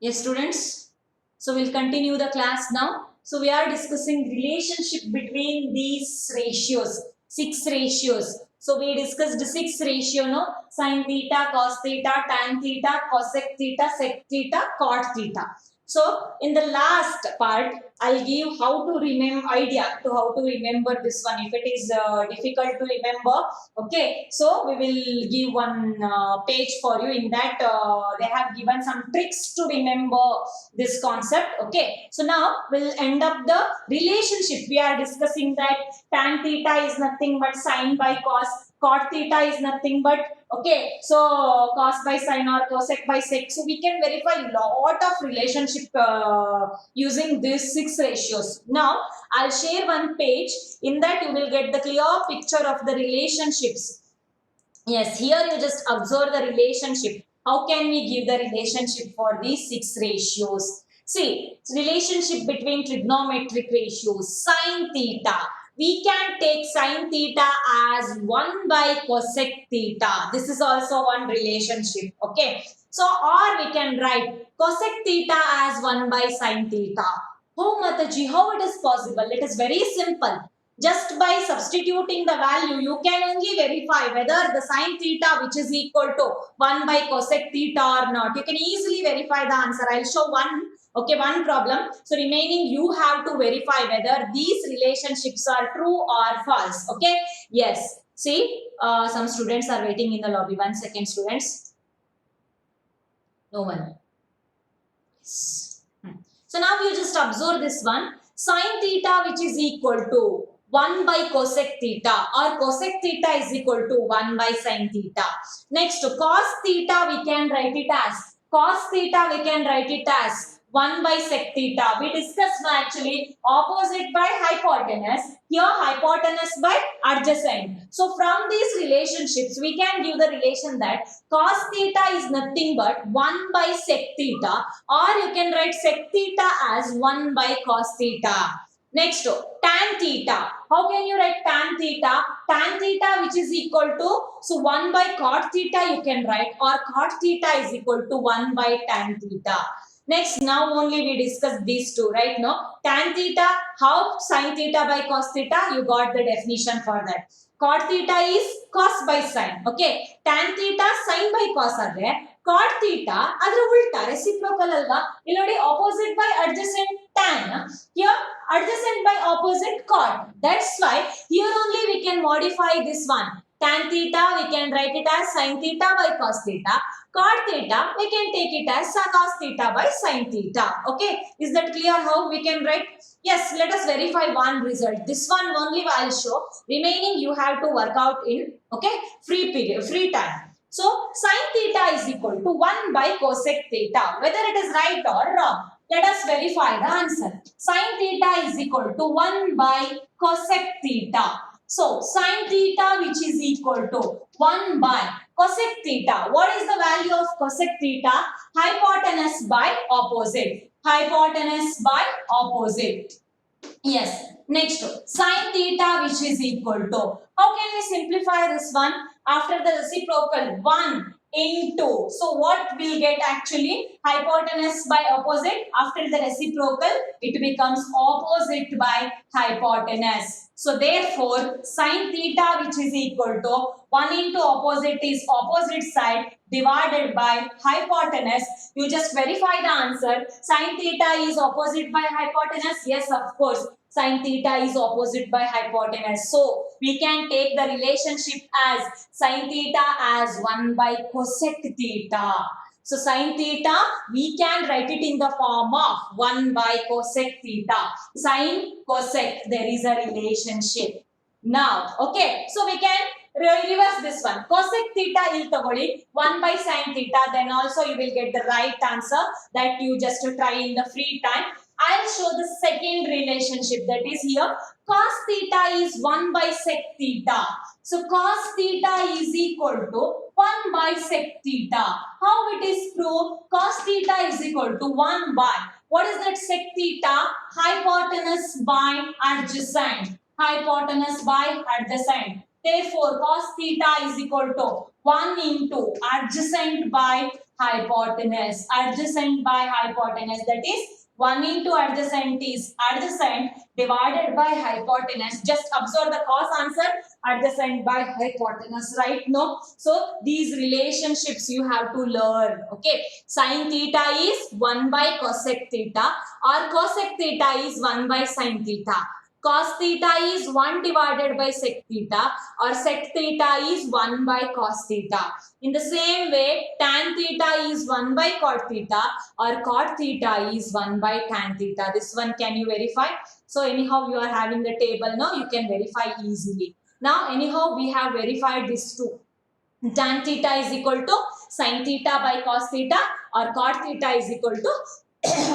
Yes, students. So we'll continue the class now. So we are discussing relationship between these ratios, six ratios. So we discussed six ratio, no? Sin theta, cos theta, tan theta, cosec theta, sec theta, cot theta. So in the last part, I'll give how to remember idea to how to remember this one. If it is difficult to remember, okay. So we will give one page for you. In that, they have given some tricks to remember this concept. Okay. So now we'll end up the relationship. We are discussing that tan theta is nothing but sine by cos. Cot theta is nothing but okay. So cos by sine or cosec by sec. So we can verify lot of relationship using these six ratios. Now I'll share one page. In that you will get the clear picture of the relationships. Yes, here you just observe the relationship. How can we give the relationship for these six ratios? See, relationship between trigonometric ratios, sine theta. We can take sine theta as 1 by cosec theta. This is also one relationship. Okay. So, or we can write cosec theta as 1 by sine theta. Oh, Mataji, how it is possible? It is very simple. Just by substituting the value, you can only verify whether the sine theta which is equal to 1 by cosec theta or not. You can easily verify the answer. I'll show one problem. So remaining you have to verify whether these relationships are true or false. Okay. Yes. See, some students are waiting in the lobby. 1 second, students. No one. So now you just observe this one. Sine theta which is equal to 1 by cosec theta or cosec theta is equal to 1 by sine theta. Next, cos theta we can write it as 1 by sec theta. We discussed actually opposite by hypotenuse. Here hypotenuse by adjacent. So from these relationships we can give the relation that cos theta is nothing but 1 by sec theta, or you can write sec theta as 1 by cos theta. Next, tan theta. How can you write tan theta? Tan theta which is equal to, so 1 by cot theta you can write, or cot theta is equal to 1 by tan theta. Next, now only we discuss these two, right? Now, tan theta, how sine theta by cos theta, you got the definition for that. Cot theta is cos by sine, okay? Tan theta sine by cos ಆದರೆ cot theta ಅದರ ಉಲ್ಟಾ reciprocal ಅಲ್ವಾ? ಇಲ್ಲಿ ನೋಡಿ opposite by adjacent tan, here adjacent by opposite cot. That's why here only we can modify this one. Tan theta we can write it as sin theta by cos theta. Cot theta we can take it as cos theta by sin theta. Okay, is that clear how we can write? Yes, let us verify one result. This one only I'll show. Remaining you have to work out in okay free time. So sin theta is equal to 1 by cosec theta. Whether it is right or wrong, let us verify the answer. Sin theta is equal to 1 by cosec theta. So sin theta which is equal to 1 by cosec theta. What is the value of cosec theta? Hypotenuse by opposite. Hypotenuse by opposite. Yes. Next, sin theta which is equal to. How can we simplify this one? After the reciprocal 1 into. So what will get actually? Hypotenuse by opposite. After the reciprocal, it becomes opposite by hypotenuse. So therefore, sin theta which is equal to 1 into opposite is opposite side divided by hypotenuse. You just verify the answer. Sin theta is opposite by hypotenuse. Yes, of course. Sin theta is opposite by hypotenuse. So we can take the relationship as sin theta as 1 by cosec theta. So sin theta, we can write it in the form of 1 by cosec theta. Sin, cosec, there is a relationship. Now, okay, so we can reverse this one. Cosec theta il tagoli 1 by sin theta, then also you will get the right answer that you just try in the free time. I'll show the second relationship, that is here. Cos theta is 1 by sec theta. So cos theta is equal to 1 by sec theta. How it is proved? Cos theta is equal to 1 by. What is that sec theta? Hypotenuse by adjacent. Hypotenuse by adjacent. Therefore, cos theta is equal to 1 into adjacent by hypotenuse. Adjacent by hypotenuse, that is 1 into adjacent is adjacent divided by hypotenuse. Just observe the cos answer, adjacent by hypotenuse, right? No, so these relationships you have to learn. Okay, sin theta is 1 by cosec theta, or cosec theta is 1 by sin theta. Cos theta is 1 divided by sec theta, or sec theta is 1 by cos theta. In the same way, tan theta is 1 by cot theta, or cot theta is 1 by tan theta. This one can you verify? So anyhow you are having the table now, you can verify easily. Now anyhow we have verified this too. Tan theta is equal to sin theta by cos theta, or cot theta is equal to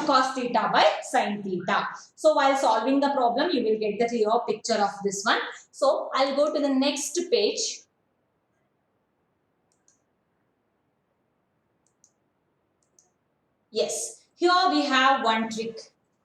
cos theta by sin theta. So while solving the problem, you will get the clear picture of this one. So I'll go to the next page. Yes, here we have one trick.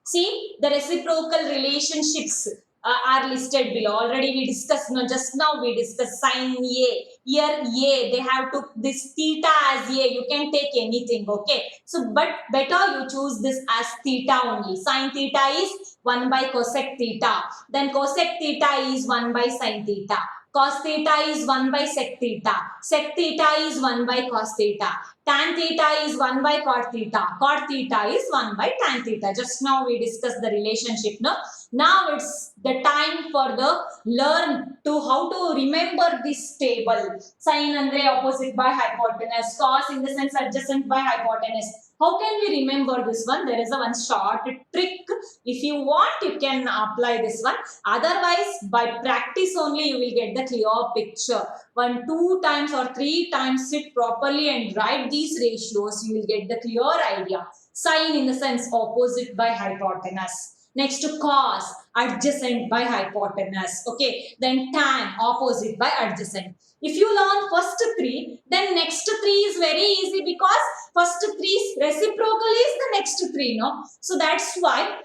See, the reciprocal relationships are listed below. Already we discussed, no, just now we discussed sin A. Here A, they have took this theta as A. You can take anything, okay? So, but better you choose this as theta only. Sin theta is 1 by cosec theta. Then cosec theta is 1 by sin theta. Cos theta is 1 by sec theta. Sec theta is 1 by cos theta. Tan theta is 1 by cot theta. Cot theta is 1 by tan theta. Just now we discussed the relationship. No? Now it's the time for the learn to how to remember this table. Sin andre opposite by hypotenuse. Cos in the sense adjacent by hypotenuse. How can we remember this one? There is a one short trick. If you want, you can apply this one. Otherwise, by practice only, you will get the clear picture. 1, 2 times or 3 times sit properly and write these ratios, you will get the clear idea. Sin in the sense opposite by hypotenuse. Next to cos, adjacent by hypotenuse. Okay. Then tan, opposite by adjacent. If you learn first 3, then next 3 is very easy because first 3 reciprocal is the next 3. No? So that's why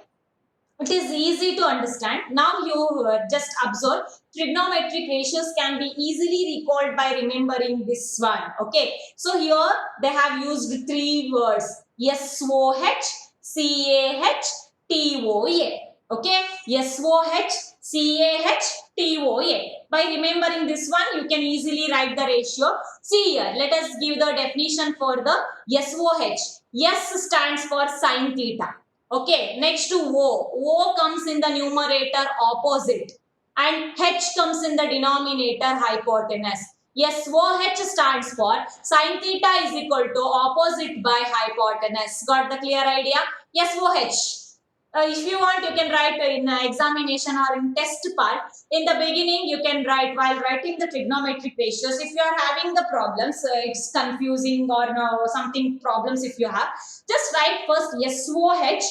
it is easy to understand. Now you just observe trigonometric ratios can be easily recalled by remembering this one. Okay. So here they have used 3 words. SOH, CAH, TOA. Okay. SOH, CAH, TOA. By remembering this one, you can easily write the ratio. See here, let us give the definition for the SOH. S stands for sin theta. Okay, next to O. O comes in the numerator opposite and H comes in the denominator hypotenuse. SOH stands for sin theta is equal to opposite by hypotenuse. Got the clear idea? SOH. If you want, you can write in examination or in test part. In the beginning, you can write while writing the trigonometric ratios. If you are having the problems, it's confusing or something problems if you have, just write first SOH,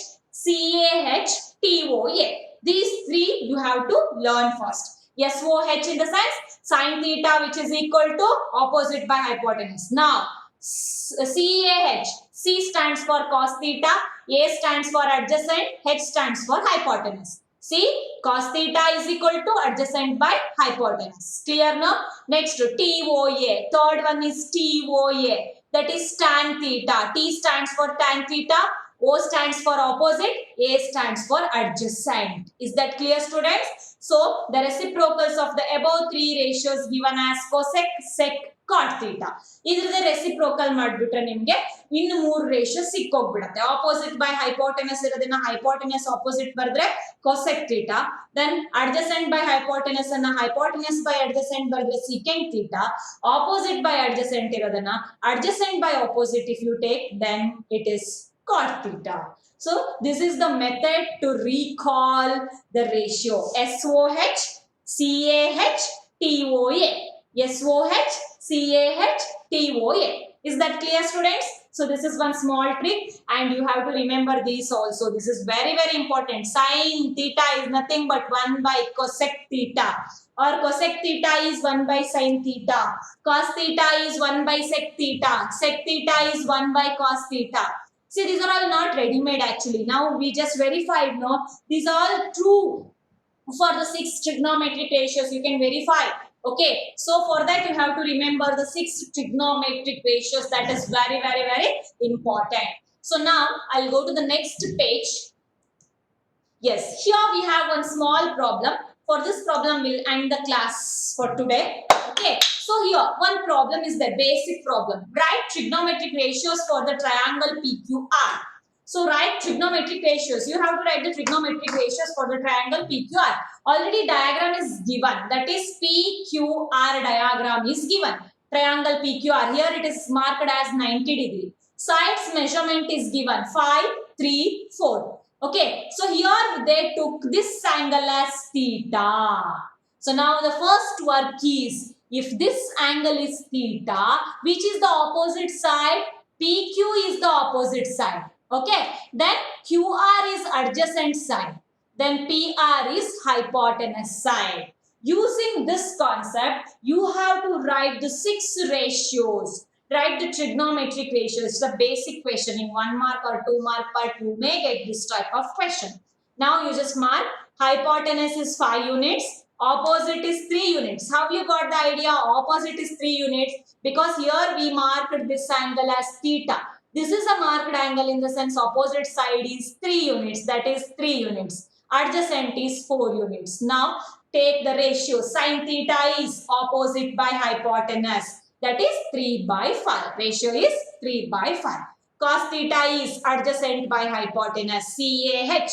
CAH, TOA. These 3 you have to learn first. SOH in the sense sin theta which is equal to opposite by hypotenuse. Now, CAH. C stands for cos theta, A stands for adjacent, H stands for hypotenuse. See, cos theta is equal to adjacent by hypotenuse. Clear now? Next, TOA. Third one is TOA. That is tan theta. T stands for tan theta, O stands for opposite, A stands for adjacent. Is that clear, students? So, the reciprocals of the above 3 ratios given as cosec, sec, cot theta. ಇದ್ರದೇ reciprocal ಮಾಡಿಬಿಟ್ರೆ ನಿಮಗೆ ಇನ್ನು 3 ratio ಸಿಕ್ಕೋಗ್ಬಿಡುತ್ತೆ. Opposite by hypotenuse ಇರೋದನ್ನ hypotenuse opposite ಬರೆದ್ರೆ cosec theta. Then adjacent by hypotenuse ಅನ್ನ hypotenuse by adjacent ಬರೆದ್ರೆ secant theta. Opposite by adjacent ಇರೋದನ್ನ adjacent by opposite if you take, then it is cot theta. So this is the method to recall the ratio SOH, CAH, TOA. SOH, CAH, TOA. Is that clear, students? So this is one small trick and you have to remember these also. This is very important. Sin theta is nothing but 1 by cosec theta, or cosec theta is 1 by sin theta. Cos theta is 1 by sec theta. Sec theta is 1 by cos theta. See, these are all not ready-made actually. Now we just verified, no? These are all true for the 6 trigonometric ratios. You can verify. Okay, so for that you have to remember the 6 trigonometric ratios. That is very, very, very important. So now I'll go to the next page. Yes, here we have one small problem. For this problem, we'll end the class for today. Okay, so here one problem is the basic problem. Write trigonometric ratios for the triangle PQR. So write trigonometric ratios. You have to write the trigonometric ratios for the triangle PQR. Already diagram is given. That is PQR diagram is given. Triangle PQR. Here it is marked as 90 degree. Sides measurement is given 5, 3, 4. Okay, so here they took this angle as theta. So now the first work is, if this angle is theta, which is the opposite side? PQ is the opposite side. Okay, then QR is adjacent side. Then PR is hypotenuse side. Using this concept, you have to write the 6 ratios. Write the trigonometric ratio. It's a basic question. In 1 mark or 2 mark part, you may get this type of question. Now you just mark hypotenuse is 5 units. Opposite is 3 units. How you got the idea? Opposite is 3 units. Because here we marked this angle as theta. This is a marked angle in the sense opposite side is 3 units. That is 3 units. Adjacent is 4 units. Now take the ratio. Sin theta is opposite by hypotenuse. That is 3 by 5. Ratio is 3 by 5. Cos theta is adjacent by hypotenuse. CAH.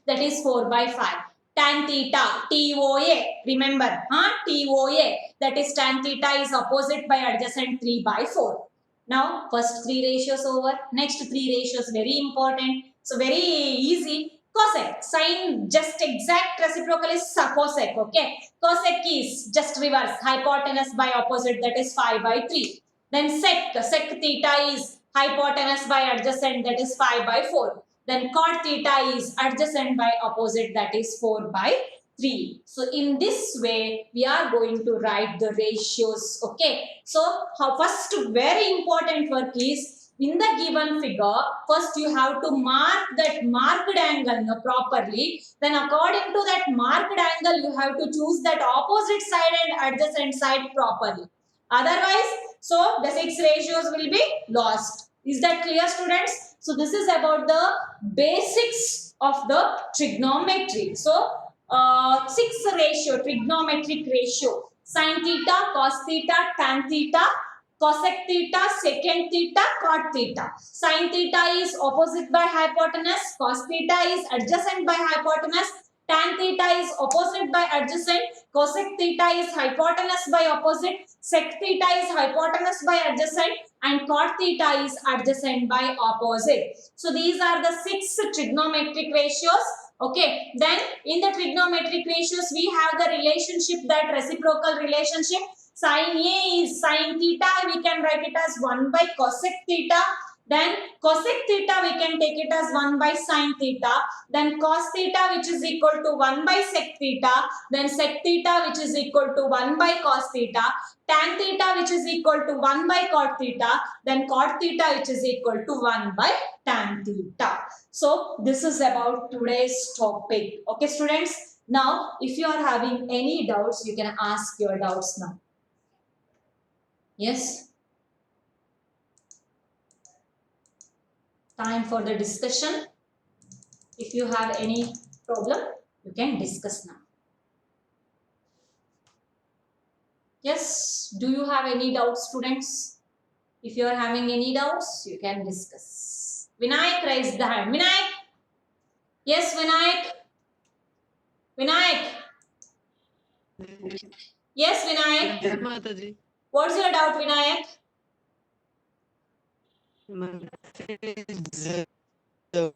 That is 4 by 5. Tan theta. TOA. Remember. TOA. That is tan theta is opposite by adjacent 3 by 4. Now first 3 ratios over. Next 3 ratios very important. So very easy. Cosec, sin just exact reciprocal is cosec, okay. Cosec is just reverse, hypotenuse by opposite, that is 5 by 3. Then sec theta is hypotenuse by adjacent, that is 5 by 4. Then cot theta is adjacent by opposite, that is 4 by 3. So in this way, we are going to write the ratios, okay. So first very important work is, in the given figure, first you have to mark that marked angle properly. Then according to that marked angle, you have to choose that opposite side and adjacent side properly. Otherwise, so the 6 ratios will be lost. Is that clear, students? So this is about the basics of the trigonometry. So 6 ratio, trigonometric ratio. Sin theta, cos theta, tan theta, cosec theta, secant theta, cot theta. Sin theta is opposite by hypotenuse. Cos theta is adjacent by hypotenuse. Tan theta is opposite by adjacent. Cosec theta is hypotenuse by opposite. Sec theta is hypotenuse by adjacent. And cot theta is adjacent by opposite. So these are the 6 trigonometric ratios. Okay. Then in the trigonometric ratios, we have the relationship, that reciprocal relationship. Sin A is sin theta, we can write it as 1 by cosec theta. Then cosec theta, we can take it as 1 by sin theta. Then cos theta, which is equal to 1 by sec theta. Then sec theta, which is equal to 1 by cos theta. Tan theta, which is equal to 1 by cot theta. Then cot theta, which is equal to 1 by tan theta. So this is about today's topic. Okay, students. Now, if you are having any doubts, you can ask your doubts now. Yes. Time for the discussion. If you have any problem, you can discuss now. Yes. Do you have any doubts, students? If you are having any doubts, you can discuss. Vinayak raised the hand. Vinayak. Yes, Vinayak. Vinayak. Yes, Vinayak. What's your doubt, Vinayak?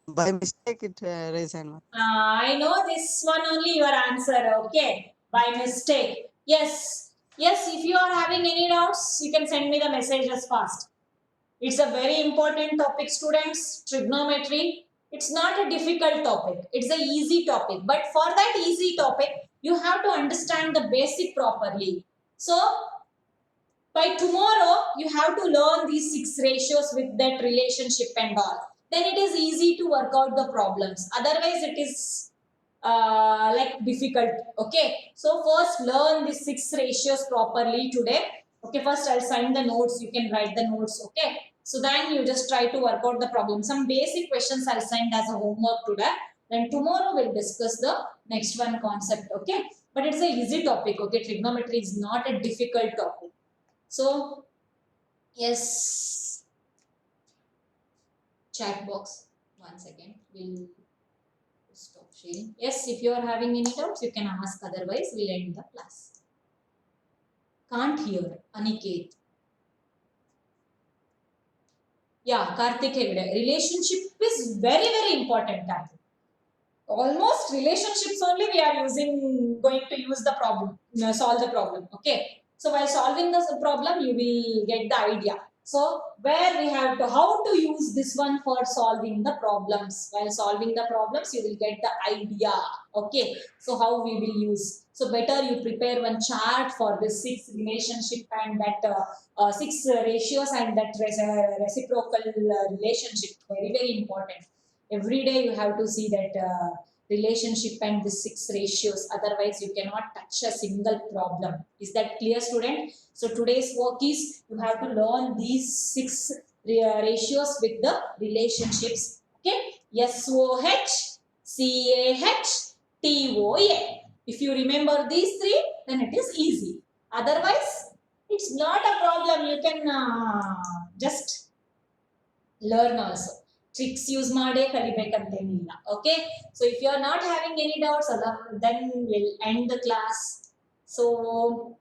By mistake it raised hand. I know this one only your answer. Okay. By mistake. Yes. Yes, if you are having any doubts, you can send me the messages fast. It's a very important topic, students. Trigonometry. It's not a difficult topic. It's an easy topic. But for that easy topic, you have to understand the basic properly. So, by tomorrow, you have to learn these 6 ratios with that relationship and all. Then it is easy to work out the problems. Otherwise, it is like difficult. Okay, so first learn the 6 ratios properly today. Okay, first I'll send the notes, you can write the notes. Okay, so then you just try to work out the problem. Some basic questions I'll send as a homework today, then tomorrow we'll discuss the next one concept. Okay, but it's a easy topic. Okay, trigonometry is not a difficult topic. So yes, chat box, one second, we'll stop sharing. Yes, if you are having any doubts, you can ask. Otherwise, we'll end the class. Can't hear. Aniket. Yeah, Karthik Hegde. Relationship is very, very important, Karthik. Almost relationships only we are going to use the problem, solve the problem. Okay. So while solving the problem, you will get the idea. So where we have to, how to use this one for solving the problems. While solving the problems, you will get the idea. Okay. So how we will use. So better you prepare one chart for this 6 relationship and that 6 ratios and that reciprocal relationship. Very, very important. Every day you have to see that relationship and the 6 ratios. Otherwise, you cannot touch a single problem. Is that clear, student? So today's work is you have to learn these 6 ratios with the relationships. Okay, SOH, CAH, TOA. If you remember these 3, then it is easy. Otherwise, it's not a problem. You can just learn also. Tricks use made kalibekantenilla. Okay, so if you are not having any doubts, then we'll end the class. So